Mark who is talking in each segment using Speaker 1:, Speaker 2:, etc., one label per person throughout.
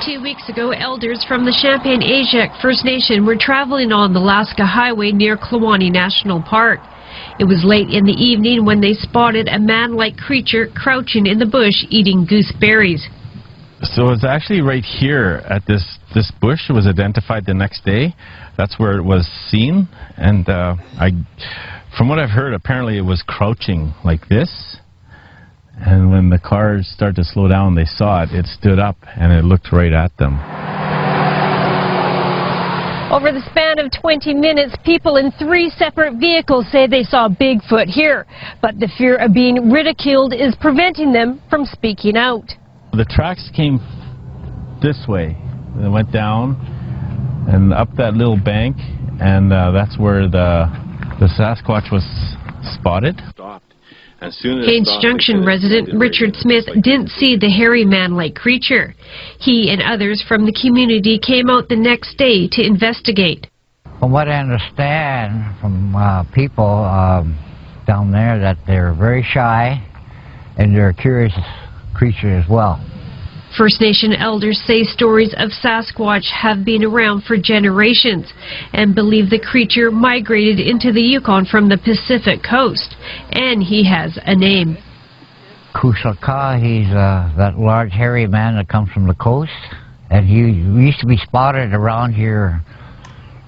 Speaker 1: 2 weeks ago, elders from the Champagne-Ajac First Nation were traveling on the Alaska Highway near Kluane National Park. It was late in the evening when they spotted a man-like creature crouching in the bush eating gooseberries.
Speaker 2: So it's actually right here at this bush. It was identified the next day. That's where it was seen. And from what I've heard, apparently it was crouching like this. And when the cars started to slow down, they saw it. It stood up and it looked right at them.
Speaker 1: Over the span of 20 minutes, people in 3 separate vehicles say they saw Bigfoot here. But the fear of being ridiculed is preventing them from speaking out.
Speaker 2: The tracks came this way. They went down and up that little bank, and that's where the Sasquatch was spotted. Haines
Speaker 1: Junction resident Richard Smith didn't see the hairy man-like creature. He and others from the community came out the next day to investigate.
Speaker 3: From what I understand from people down there, that they're very shy and they're a curious creature as well.
Speaker 1: First Nation elders say stories of Sasquatch have been around for generations and believe the creature migrated into the Yukon from the Pacific coast, and he has a name.
Speaker 3: Kusaka, he's that large hairy man that comes from the coast, and he used to be spotted around here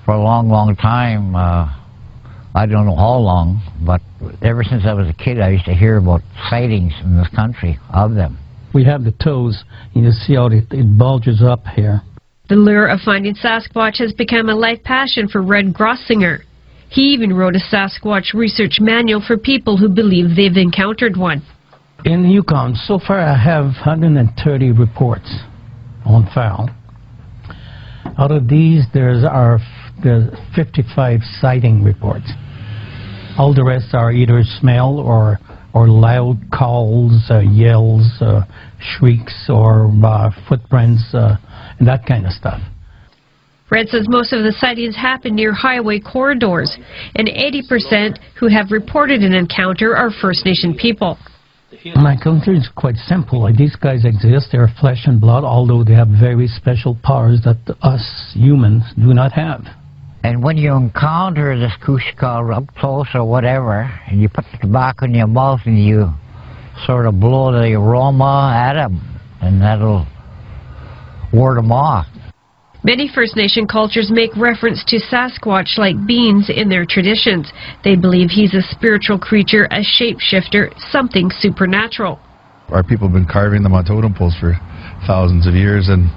Speaker 3: for a long, long time. I don't know how long, but ever since I was a kid I used to hear about sightings in this country of them.
Speaker 4: We have the toes, and you see how it bulges up here.
Speaker 1: The lure of finding Sasquatch has become a life passion for Red Grossinger. He even wrote a Sasquatch research manual for people who believe they've encountered one.
Speaker 4: In Yukon, so far I have 130 reports on file. Out of these, there's 55 sighting reports. All the rest are either smell or loud calls, yells, shrieks, or footprints, and that kind of stuff.
Speaker 1: Red says most of the sightings happen near highway corridors, and 80% who have reported an encounter are First Nation people.
Speaker 4: My encounter is quite simple. Like, these guys exist, they're flesh and blood, although they have very special powers that us humans do not have.
Speaker 3: And when you encounter this Kusaka up close or whatever, and you put the tobacco in your mouth and you sort of blow the aroma at them, and that'll ward them off.
Speaker 1: Many First Nation cultures make reference to Sasquatch-like beings in their traditions. They believe he's a spiritual creature, a shapeshifter, something supernatural.
Speaker 5: Our people have been carving them on totem poles for thousands of years, and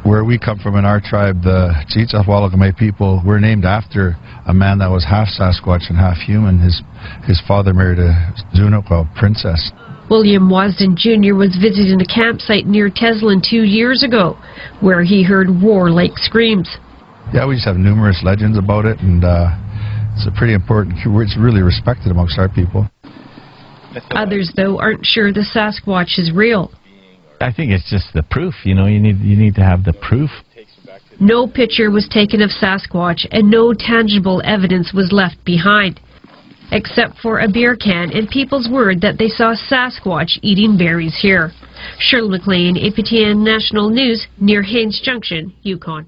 Speaker 5: where we come from in our tribe, the Chichafwalakamay people, we're named after a man that was half Sasquatch and half human. His father married a Zunoko princess.
Speaker 1: William Wasden Jr. was visiting a campsite near Teslin 2 years ago, where he heard roar-like screams.
Speaker 5: Yeah, we just have numerous legends about it, and it's a pretty important, it's really respected amongst our people.
Speaker 1: Others, though, aren't sure the Sasquatch is real.
Speaker 2: I think it's just the proof, you know, you need to have the proof.
Speaker 1: No picture was taken of Sasquatch and no tangible evidence was left behind, except for a beer can and people's word that they saw Sasquatch eating berries here. Shirley McLean, APTN National News, near Haines Junction, Yukon.